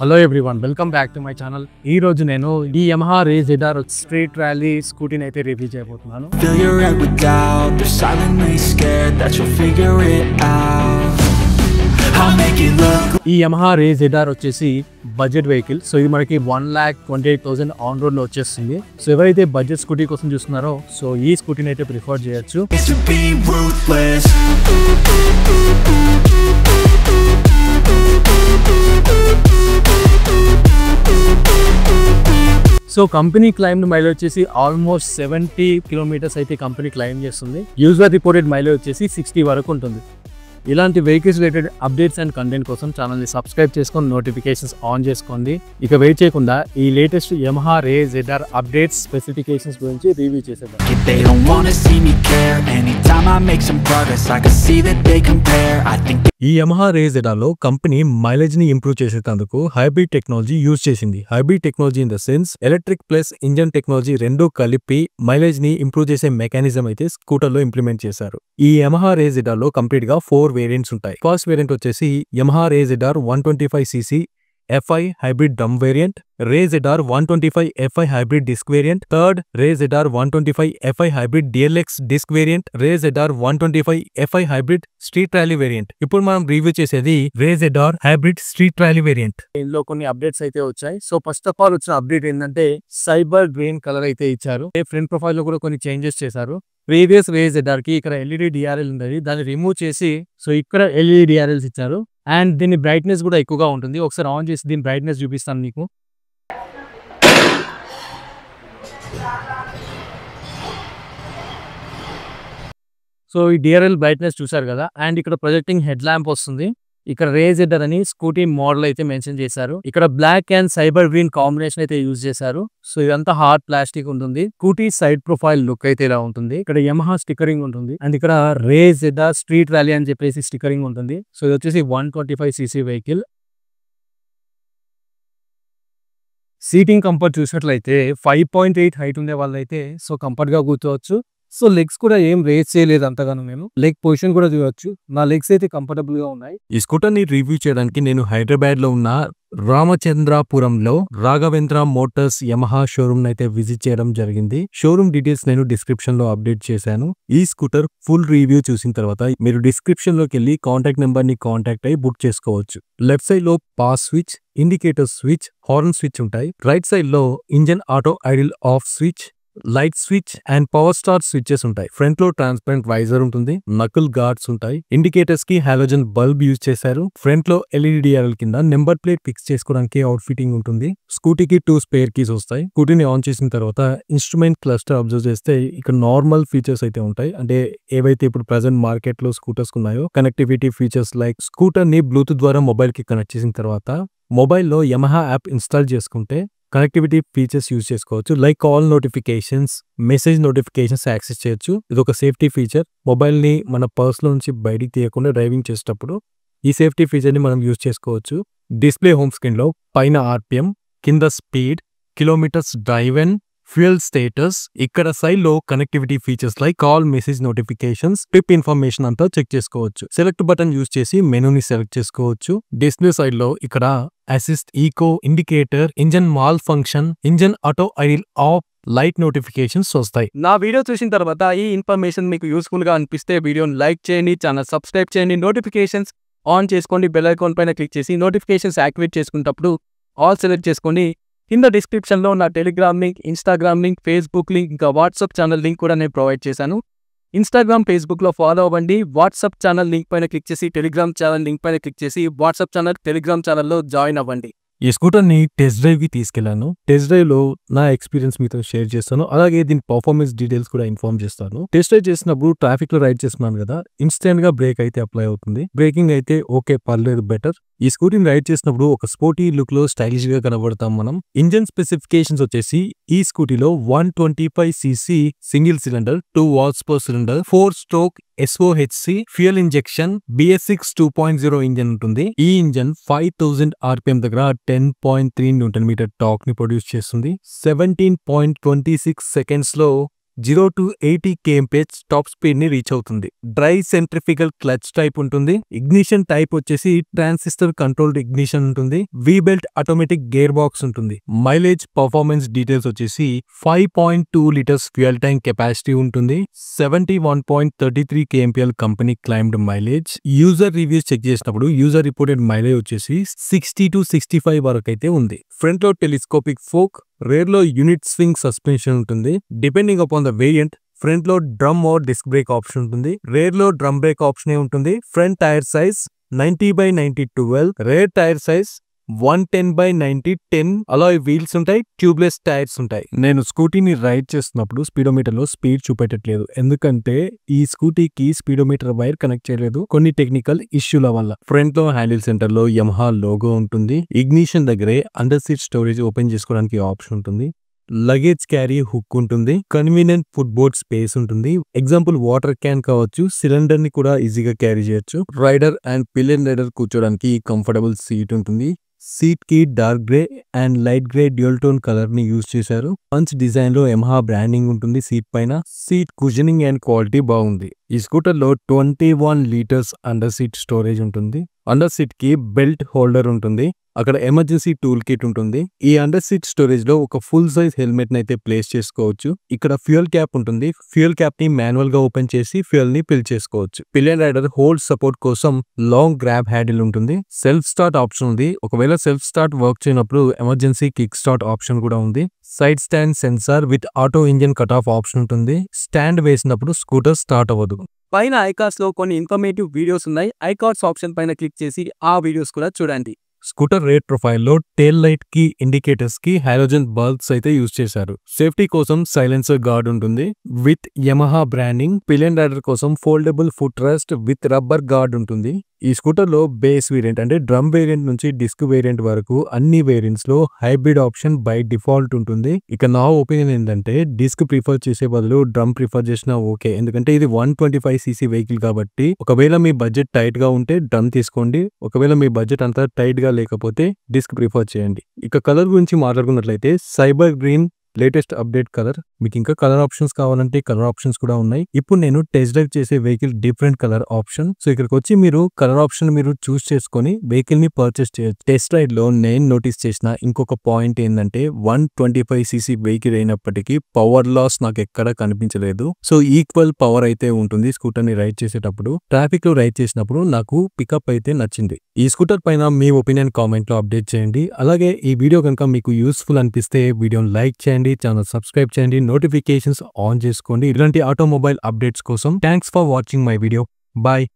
Hello everyone, welcome back to my channel. ఈ రోజు నేను ఈ Yamaha Ray ZR street rally స్కూటీని అయితే రివ్యూ చేయబోతున్నాను. Fill your head with doubt. They're silently scared that you'll figure it out. I'll make it look. ఈ Yamaha Ray ZR వచ్చేసి budget vehicle. So ఇది మనకి 1,28,000 ఆన్ రోడ్ లో వచ్చేస్తుంది. So ఎవరైతే బడ్జెట్ స్కూటీ కోసం చూస్తున్నారో సో ఈ స్కూటీని అయితే ప్రిఫర్ చేయొచ్చు. It's to be ruthless. So company claimed mileage వచ్చేసి ఆల్మోస్ట్ 70 కిలోమీటర్స్ అయితే కంపెనీ క్లైమ్ చేస్తుంది. యూజర్ రిపోర్టెడ్ మైలేజ్ వచ్చేసి 60 వరకు ఉంటుంది. ఇలాంటి vehicles related updates and content కోసం ఛానల్ని సబ్స్క్రైబ్ చేసుకొని నోటిఫికేషన్స్ ఆన్ చేసుకోండి. ఇక వెయిట్ చేయకుండా ఈ latest Yamaha Ray ZR updates specifications గురించి రివ్యూ చేసేద్దాం. They don't wanna see me care. Anytime I make some progress, I can see that they compare. I think ఈ యమహా రేజ్ ZR లో company mileage ని improve చేసేందుకు hybrid technology use చేసింది. Hybrid technology in the sense electric plus engine technology రెండు కలిపి mileage ని improve చేసే mechanism అయితే స్కూటర్ లో ఇంప్లిమెంట్ చేశారు. ఈ యమహా రేజ్ ZR లో కంప్లీట్ గా 4 వేరియంట్స్ ఉంటాయి. ఫస్ట్ వేరియంట్ వచ్చేసి Yamaha Ray ZR 125cc FI hybrid drum variant, Ray ZR 125 FI hybrid disc variant, third Ray ZR 125 FI hybrid DLX disc variant, Ray ZR 125 FI hybrid street rally variant. ఇప్పుడు మనం review చేసేది Ray ZR hybrid street rally variant. ఇందులో కొన్ని updates అయితే వచ్చాయి. So first of all వచ్చిన update ఏంటంటే cyber green colour అయితే ఇచ్చారు. ఫ్రంట్ ప్రొఫైల్ లో కూడా కొన్ని చేంజెస్ చేశారు. ప్రీవియస్ రేజ్ ZR కి ఇక్కడ LED DRL ఉండేది, దాన్ని రిమూవ్ చేసి సో ఇక్కడ LED DRLs ఇచ్చారు. అండ్ దీని బ్రైట్నెస్ కూడా ఎక్కువగా ఉంటుంది. ఒకసారి ఆన్ చేసి దీని బ్రైట్నెస్ చూపిస్తాను మీకు. సో ఈ DRL బ్రైట్నెస్ చూసారు కదా. అండ్ ఇక్కడ ప్రొజెక్టింగ్ హెడ్ ల్యాంప్ వస్తుంది. ఇక్కడ రేజ్ ZR అని స్కూటీ మోడల్ అయితే మెన్షన్ చేశారు. ఇక్కడ black and cyber green combination అయితే యూజ్ చేశారు. సో ఇదంతా హార్డ్ ప్లాస్టిక్ ఉంటుంది. స్కూటీ సైడ్ ప్రొఫైల్ లుక్ అయితే ఇలా ఉంటుంది. ఇక్కడ యమహా స్టిక్కరింగ్ ఉంటుంది. అండ్ ఇక్కడ రేజ్ ZR స్ట్రీట్ ర్యాలీ అని చెప్పేసి స్టిక్కరింగ్ ఉంటుంది. సో ఇది వచ్చేసి 125cc వెహికల్. సీటింగ్ కంఫర్ట్ చూసినట్లయితే 5.8 హైట్ ఉండే వాళ్ళైతే సో కంఫర్ట్ గా కూర్చోవచ్చు. సో లెగ్స్ కూడా ఏం రేస్ చేయలేదు అంతగానో. నేను లెగ్ పొజిషన్ కూడా చూడొచ్చు. నా లెగ్స్ అయితే కంఫర్టబుల్ గా ఉన్నాయి. ఈ స్కూటర్ ని రివ్యూ చేయడానికి నేను హైదరాబాద్ లో ఉన్న రామచంద్రాపురంలో రాఘవేంద్ర మోటార్స్ యమహా షోరూమ్ అయితే విజిట్ చేయడం జరిగింది. షోరూమ్ డీటెయిల్స్ నేను డిస్క్రిప్షన్ లో అప్డేట్ చేశాను. ఈ స్కూటర్ ఫుల్ రివ్యూ చూసిన తర్వాత మీరు డిస్క్రిప్షన్ లోకి వెళ్ళి కాంటాక్ట్ నెంబర్ ని కాంటాక్ట్ అయ్యి బుక్ చేసుకోవచ్చు. లెఫ్ట్ సైడ్ లో pass switch, indicator switch, horn switch ఉంటాయి. రైట్ సైడ్ లో engine auto idle off switch, light switch and power star switches ఉంటాయి. ఫ్రంట్ లో ట్రాన్స్పరెంట్ వైజర్ ఉంటుంది. నకిల్ గార్డ్స్ ఉంటాయి. ఇండికేటర్స్ కి హాలోజన్ బల్బ్ యూజ్ చేశారు. ఫ్రంట్ లో LED DRL కింద నెంబర్ ప్లేట్ ఫిక్స్ చేసుకోవడానికి అవుట్ ఫిట్టింగ్ ఉంటుంది. స్కూటీకి 2 స్పేర్ కీస్ వస్తాయి. స్కూటీని ఆన్ చేసిన తర్వాత ఇన్స్ట్రుమెంట్ క్లస్టర్ అబ్జర్వ్ చేస్తే ఇక్కడ నార్మల్ ఫీచర్స్ అయితే ఉంటాయి. అంటే ఏవైతే ఇప్పుడు ప్రెసెంట్ మార్కెట్ లో స్కూటర్స్ ఉన్నాయో కనెక్టివిటీ ఫీచర్స్ లైక్ స్కూటర్ ని బ్లూటూత్ ద్వారా మొబైల్ కి కనెక్ట్ చేసిన తర్వాత మొబైల్లో యమహా యాప్ ఇన్స్టాల్ చేసుకుంటే కనెక్టివిటీ ఫీచర్స్ యూజ్ చేసుకోవచ్చు. Like call notifications, message notifications access చేయొచ్చు. ఇది ఒక సేఫ్టీ ఫీచర్. మొబైల్ ని మన పర్స్ లో నుంచి బయటికి తీయకుండా డ్రైవింగ్ చేసేటప్పుడు ఈ సేఫ్టీ ఫీచర్ ని మనం యూజ్ చేసుకోవచ్చు. డిస్ప్లే హోమ్ స్క్రీన్ లో పైన RPM, కింద speed, kilometres driven, fuel status, ఇక్కడ సైడ్ లో connectivity features like call, message notifications, trip information అంతా చెక్ చేసుకోవచ్చు. సెలెక్ట్ బటన్ యూజ్ చేసి మెనూని సెలెక్ట్ చేసుకోవచ్చు. డిస్ప్లే సైడ్ లో ఇక్కడ assist, eco, indicator, engine malfunction, engine auto idle off, light notifications వస్తాయి. నా వీడియో చూసిన తర్వాత ఈ ఇన్ఫర్మేషన్ మీకు యూస్ఫుల్ గా అనిపిస్తే వీడియోని లైక్ చేయండి, ఛానల్ సబ్స్క్రైబ్ చేయండి, నోటిఫికేషన్స్ ఆన్ చేసుకోండి, బెల్ ఐకాన్ పైన క్లిక్ చేసి నోటిఫికేషన్స్ యాక్టివేట్ చేసుకున్నప్పుడు ఆల్ సెలెక్ట్ చేసుకోండి. కింద డిస్క్రిప్షన్ లో నా Telegram link, Instagram link, Facebook link, ఇంకా వాట్సాప్ ఛానల్ లింక్ కూడా నేను ప్రొవైడ్ చేశాను. ఇన్స్టాగ్రామ్, ఫేస్బుక్ లో ఫాలో అవ్వండి. వాట్సాప్ ఛానల్ లింక్ పైన క్లిక్ చేసి టెలిగ్రామ్ ఛానల్ లింక్ పైన క్లిక్ చేసి వాట్సాప్ ఛానల్, టెలిగ్రామ్ ఛానల్లో జాయిన్ అవ్వండి. ఈ స్కూటర్ ని టెస్ట్ డ్రైవ్ కి తీసుకెళ్లాను. టెస్ట్ డ్రైవ్ లో నా ఎక్స్పీరియన్స్ మీతో షేర్ చేస్తాను. అలాగే దీని పర్ఫార్మెన్స్ డీటెయిల్స్ కూడా ఇన్ఫార్మ్ చేస్తాను. టెస్ట్ డ్రైవ్ చేసినప్పుడు ట్రాఫిక్ లో రైడ్ చేస్తున్నాను కదా, ఇన్స్టెంట్ గా బ్రేక్ అయితే అప్లై అవుతుంది. బ్రేకింగ్ అయితే ఓకే, పర్లేదు, బెటర్. ఈ స్కూటీని రైడ్ చేసినప్పుడు ఒక స్పోర్టీ లుక్ లో స్టైలిష్ గా కనబడతాం మనం. ఇంజన్ స్పెసిఫికేషన్స్ వచ్చేసి ఈ స్కూటీలో 125cc single cylinder, 2 watts per cylinder, 4-stroke SOHC fuel injection, BS6 2.0 engine ఉంటుంది. ఈ ఇంజన్ 5000 RPM దగ్గర 10.3 Nm టార్క్ ని ప్రొడ్యూస్ చేస్తుంది. 17.26 seconds లో 0 to 80 kmph టాప్ స్పీడ్ ని రీచ్ అవుతుంది. డ్రై సెంట్రిఫికల్ క్లచ్ టైప్ ఉంటుంది. ఇగ్నిషన్ టైప్ వచ్చేసి ట్రాన్సిస్టర్ కంట్రోల్డ్ ఇగ్నిషన్ ఉంటుంది. V belt automatic gear box ఉంటుంది. మైలేజ్ పర్ఫార్మెన్స్ డీటెయిల్స్ వచ్చేసి 5.2 లీటర్స్ ఫ్యూయల్ ట్యాంక్ కెపాసిటీ ఉంటుంది. 71.33 kmpl company claimed mileage. User reviews check చేసినప్పుడు user reported mileage వచ్చేసి 60 to 65 వరకు అయితే ఉంది. ఫ్రంట్ లో టెలిస్కోపిక్ ఫోక్, రేర్ లో యూనిట్ స్వింగ్ సస్పెన్షన్ ఉంటుంది. Depending upon the variant front లో drum or disc brake option ఉంటుంది. రేర్ లో డ్రమ్ బ్రేక్ ఆప్షన్ ఉంటుంది. Front tyre size 90/90 12, rear tyre size 110/90 10 alloy wheels ఉంటాయి. ట్యూబ్లెస్ టైర్స్ ఉంటాయి. నేను స్కూటీని రైడ్ చేస్తున్నప్పుడు స్పీడోమీటర్ లో స్పీడ్ చూపెట్టట్లేదు, ఎందుకంటే ఈ స్కూటీకి స్పీడోమీటర్ వైర్ కనెక్ట్ చేయలేదు కొన్ని టెక్నికల్ ఇష్యూల వల్ల. ఫ్రంట్ లో హ్యాండిల్ సెంటర్ లో యమహా లోగో ఉంటుంది. ఇగ్నిషన్ దగ్గరే అండర్ సీట్ స్టోరేజ్ ఓపెన్ చేసుకోవడానికి ఆప్షన్ ఉంటుంది. లగేజ్ క్యారీ హుక్ ఉంటుంది. కన్వీనియంట్ ఫుట్ బోర్డ్ స్పేస్ ఉంటుంది. ఎగ్జాంపుల్ వాటర్ క్యాన్ కావచ్చు. సిలిండర్ ని కూడా ఈజీగా క్యారీ చేయొచ్చు. రైడర్ అండ్ పిలియన్ రైడర్ కూర్చోడానికి కంఫర్టబుల్ సీట్ ఉంటుంది. సీట్ కి dark grey and light grey dual tone colour ని యూజ్ చేశారు. పంచ్ డిజైన్ లో యమహా బ్రాండింగ్ ఉంటుంది సీట్ పైన. సీట్ కుషనింగ్ అండ్ క్వాలిటీ బాగుంది. ఈ స్కూటర్ లో 21 లీటర్స్ అండర్ సీట్ స్టోరేజ్ ఉంటుంది. అండర్ సీట్ కి బెల్ట్ హోల్డర్ ఉంటుంది. అక్కడ ఎమర్జెన్సీ టూల్ కిట్ ఉంటుంది. ఈ అండర్ సీట్ స్టోరేజ్ లో ఒక ఫుల్ సైజ్ హెల్మెట్ ని అయితే ప్లేస్ చేసుకోవచ్చు. ఇక్కడ ఫ్యూయల్ క్యాప్ ఉంటుంది. ఫ్యూయల్ క్యాప్ ని మాన్యువల్ గా ఓపెన్ చేసి ఫ్యూయల్ ని ఫిల్ చేసుకోవచ్చు. పిలియన్ రైడర్ హోల్డ్ సపోర్ట్ కోసం లాంగ్ గ్రాబ్ హ్యాండిల్ ఉంటుంది. సెల్ఫ్ స్టార్ట్ ఆప్షన్ ఉంది. ఒకవేళ సెల్ఫ్ స్టార్ట్ వర్క్ చేయనప్పుడు ఎమర్జెన్సీ కిక్ స్టార్ట్ ఆప్షన్ కూడా ఉంది. Side stand sensor with auto engine cut off option ఉంటుంది. స్టాండ్ వేసినప్పుడు స్కూటర్ స్టార్ట్ అవ్వదు. పైన ఐకార్స్ లో కొన్ని ఇన్ఫర్మేటివ్ వీడియోస్ ఉన్నాయి. ఐకార్స్ ఆప్షన్ పైన క్లిక్ చేసి ఆ వీడియోస్ కూడా చూడండి. స్కూటర్ రేర్ ప్రొఫైల్లో టేల్ లైట్ కి ఇండికేటర్స్ కి హాలోజన్ బల్బ్స్ అయితే యూజ్ చేశారు. సేఫ్టీ కోసం సైలెన్సర్ గార్డ్ ఉంటుంది with Yamaha branding. Pillion rider కోసం foldable foot rest with rubber guard ఉంటుంది. ఈ స్కూటర్ లో బేస్ వేరియంట్ అంటే డ్రమ్ వేరియంట్ నుంచి డిస్క్ వేరియంట్ వరకు అన్ని వేరియంట్స్ లో హైబ్రిడ్ ఆప్షన్ బై డిఫాల్ట్ ఉంటుంది. ఇక నా ఒపీనియన్ ఏంటంటే డిస్క్ ప్రిఫర్ చేసే బదులు డ్రమ్ ప్రిఫర్ చేసినా ఓకే, ఎందుకంటే ఇది 125cc వెహికల్ కాబట్టి. ఒకవేళ మీ బడ్జెట్ టైట్ గా ఉంటే డ్రమ్ తీసుకోండి. ఒకవేళ మీ బడ్జెట్ అంతా టైట్ గా లేకపోతే డిస్క్ ప్రిఫర్ చేయండి. ఇక కలర్ గురించి మాట్లాడుకున్నట్లయితే cyber green latest update colour. మీకు ఇంకా కలర్ ఆప్షన్స్ కావాలంటే కలర్ ఆప్షన్స్ కూడా ఉన్నాయి. ఇప్పుడు నేను టెస్ట్ డ్రైవ్ చేసే vehicle different colour option. So ఇక్కడికి వచ్చి మీరు కలర్ ఆప్షన్ మీరు చూస్ చేసుకొని వెహికల్ ని పర్చేస్ చేయొచ్చు. టెస్ట్ రైడ్ లో నేను నోటీస్ చేసిన ఇంకొక పాయింట్ ఏంటంటే 125cc వెహికల్ అయినప్పటికీ పవర్ లాస్ నాకు ఎక్కడ కనిపించలేదు. సో ఈక్వల్ పవర్ అయితే ఉంటుంది స్కూటర్ ని రైడ్ చేసేటప్పుడు. ట్రాఫిక్ లో రైడ్ చేసినప్పుడు నాకు పికప్ అయితే నచ్చింది. ఈ స్కూటర్ పైన మీ ఒపీనియన్ కామెంట్ లో అప్డేట్ చేయండి. అలాగే ఈ వీడియో కనుక మీకు యూస్ఫుల్ అనిపిస్తే వీడియోని లైక్ చేయండి, ఛానల్ సబ్స్క్రైబ్ చేయండి, నోటిఫికేషన్స్ ఆన్ చేసుకోండి ఇలాంటి ఆటోమొబైల్ అప్డేట్స్ కోసం. Thanks for watching my video. Bye.